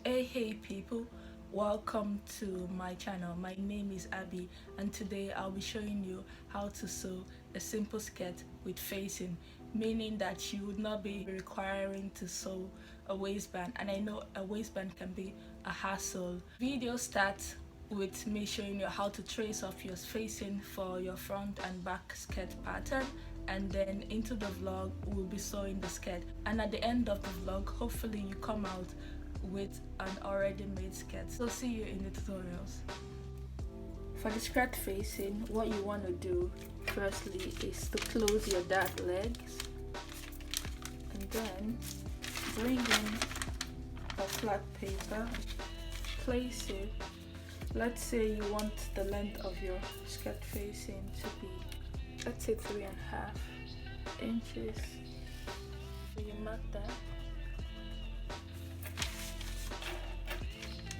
Hey people, welcome to my channel. My name is Abby and today I'll be showing you how to sew a simple skirt with facing, meaning that you would not be requiring to sew a waistband, and I know a waistband can be a hassle. Video starts with me showing you how to trace off your facing for your front and back skirt pattern, and then into the vlog we'll be sewing the skirt, and at the end of the vlog hopefully you come out with an already made skirt. So see you in the tutorials. For the skirt facing, what you want to do firstly is to close your dart legs and then bring in a flat paper, place it. Let's say you want the length of your skirt facing to be, let's say 3.5 inches. So you mark that.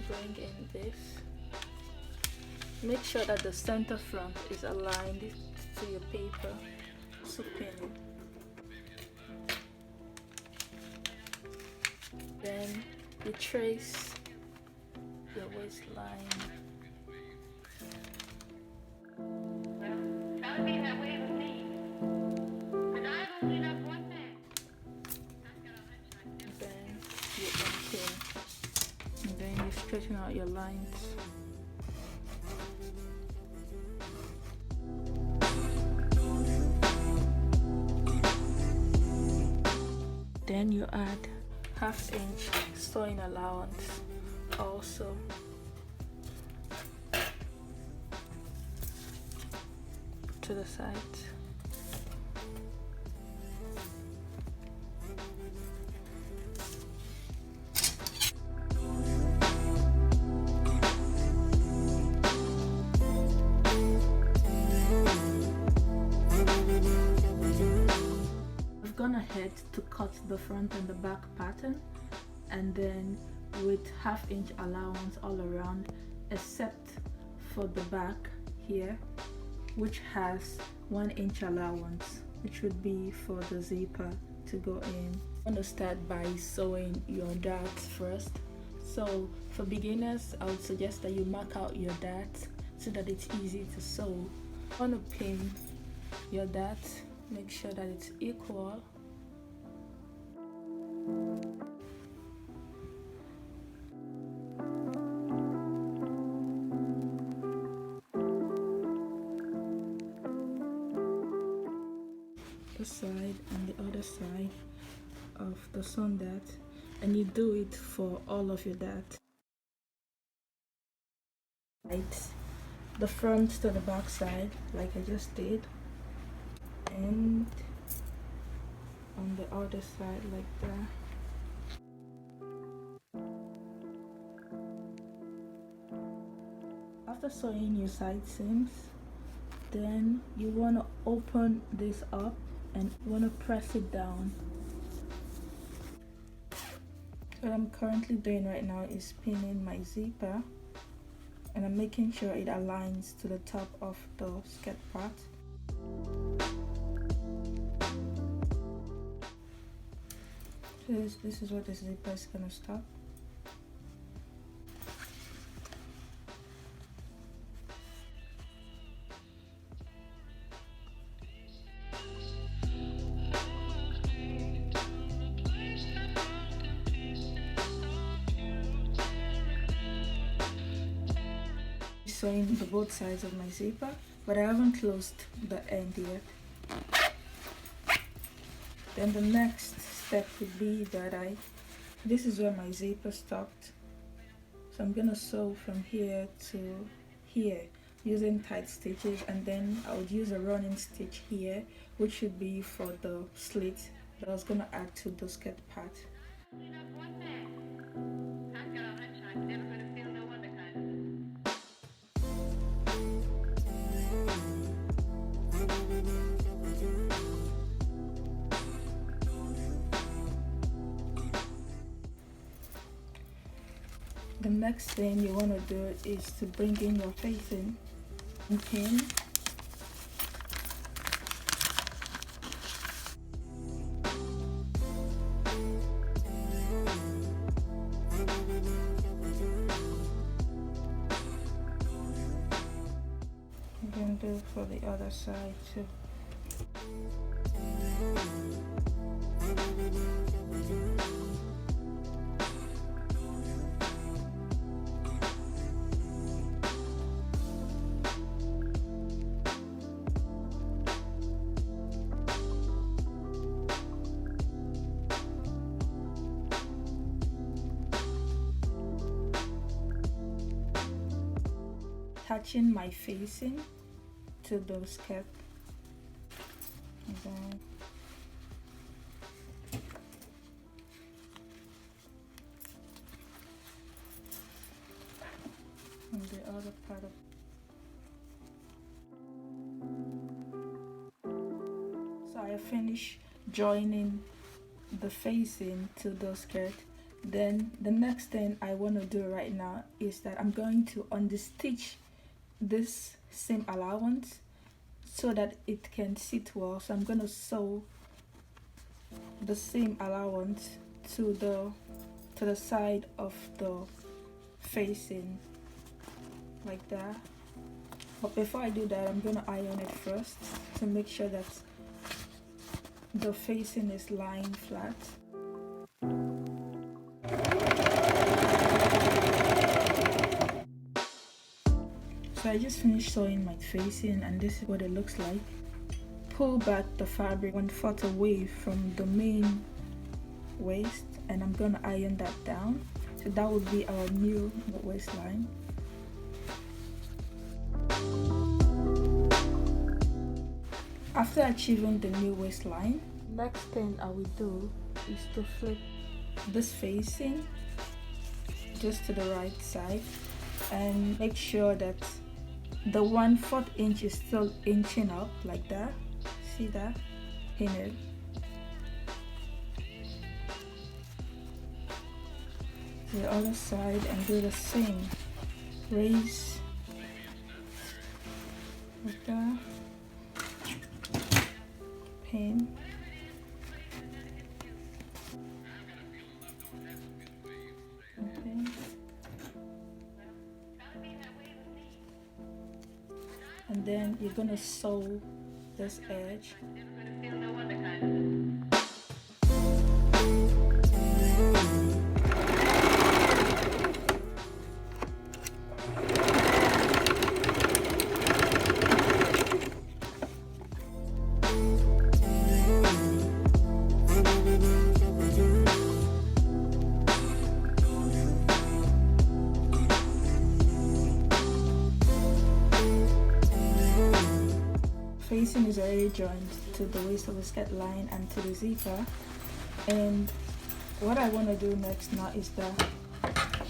Bring in this. Make sure that the center front is aligned to your paper. So pin it. Then you trace your waistline. Well, that'll be that way with me. But I've only got one man. Then you unpin. And then you straighten out your lines. Then you add 1/2 inch sewing allowance also. To the sides. I've gone ahead to cut the front and the back pattern, and then with 1/2 inch allowance all around except for the back here, which has 1 inch allowance, which would be for the zipper to go in. I'm going to start by sewing your darts first. So for beginners, I would suggest that you mark out your darts so that it's easy to sew. You want to pin your darts, make sure that it's equal. The side and the other side of the sewn dart, and you do it for all of your darts. Right, the front to the back side like I just did, and on the other side like that. After sewing your side seams, then you want to open this up and want to press it down. What I'm currently doing right now is pinning my zipper, and I'm making sure it aligns to the top of the skirt part. So this is where the zipper is going to stop. Sewing the both sides of my zipper, but I haven't closed the end yet. Then the next step would be that this is where my zipper stopped, so I'm gonna sew from here to here using tight stitches, and then I would use a running stitch here, which should be for the slit that I was gonna add to the skirt part. Only got one man. I've got a hunch I'm never gonna feel no other kind of. The next thing you want to do is to bring in your facing and pin. gonna do for the other side too. Attaching my facing to the skirt, and then on the other part of. So I finished joining the facing to the skirt. Then the next thing I want to do right now is that I'm going to understitch this seam allowance so that it can sit well. So I'm going to sew the seam allowance to the side of the facing like that. But before I do that, I'm going to iron it first to make sure that the facing is lying flat. So I just finished sewing my facing, and this is what it looks like. Pull back the fabric 1/4 away from the main waist, and I'm gonna iron that down. So that would be our new waistline. After achieving the new waistline, next thing I will do is to flip this facing just to the right side and make sure that the 1/4 inch is still inching up like that. See that? Pin it. The other side and do the same. Raise like that. Pin. Okay. And then you're gonna sew this edge. Never gonna feel no other kind. Facing is already joined to the waist of the skirt line and to the zipper. And what I want to do next now is that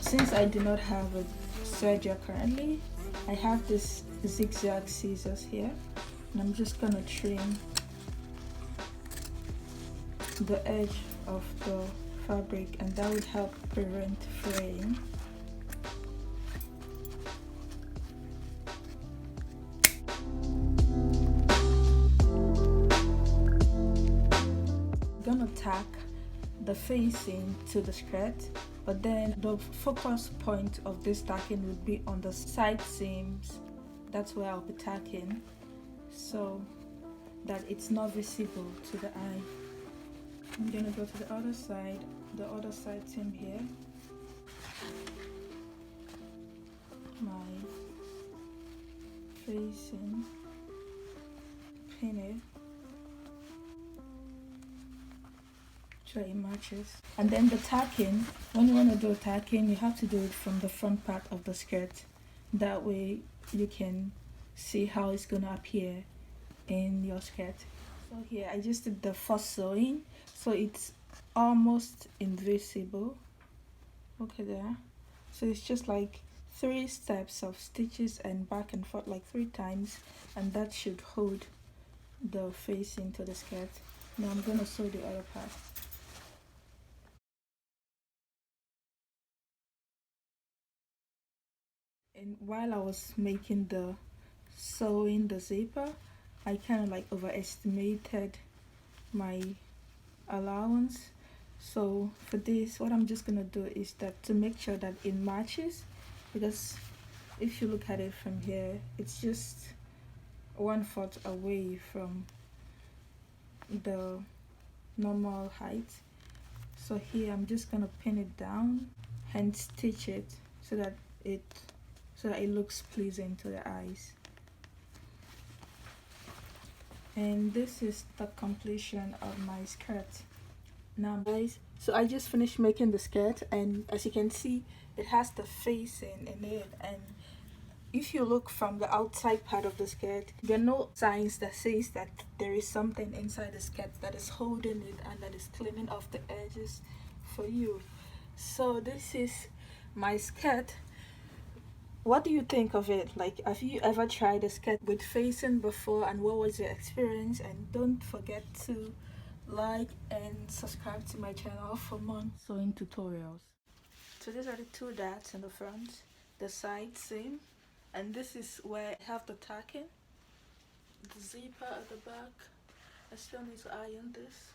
since I do not have a serger currently, I have this zigzag scissors here, and I'm just gonna trim the edge of the fabric, and that would help prevent fraying. Gonna tack the facing to the skirt, but then the focus point of this tacking would be on the side seams. That's where I'll be tacking, so that it's not visible to the eye. I'm gonna go to the other side seam here. My facing, pin it so it matches. And then the tacking, when you want to do tacking, you have to do it from the front part of the skirt. That way you can see how it's gonna appear in your skirt. So here I just did the first sewing, so it's almost invisible. Okay, there. So it's just like 3 steps of stitches and back and forth like 3 times, and that should hold the facing to the skirt. Now I'm gonna sew the other part. And while I was making the sewing the zipper, I kind of like overestimated my allowance. So for this, what I'm just gonna do is that to make sure that it matches, because if you look at it from here, it's just 1/4 away from the normal height. So here I'm just gonna pin it down and stitch it so that it looks pleasing to the eyes. And this is the completion of my skirt. Now guys, so I just finished making the skirt, and as you can see, it has the facing in it, and if you look from the outside part of the skirt, there are no signs that says that there is something inside the skirt that is holding it and that is cleaning off the edges for you. So this is my skirt. What do you think of it? Like, have you ever tried a skirt with facing before, and what was your experience? And don't forget to like and subscribe to my channel for more sewing tutorials. So these are the 2 dots in the front, the side seam, and this is where I have the tacking, the zipper at the back. I still need to iron this.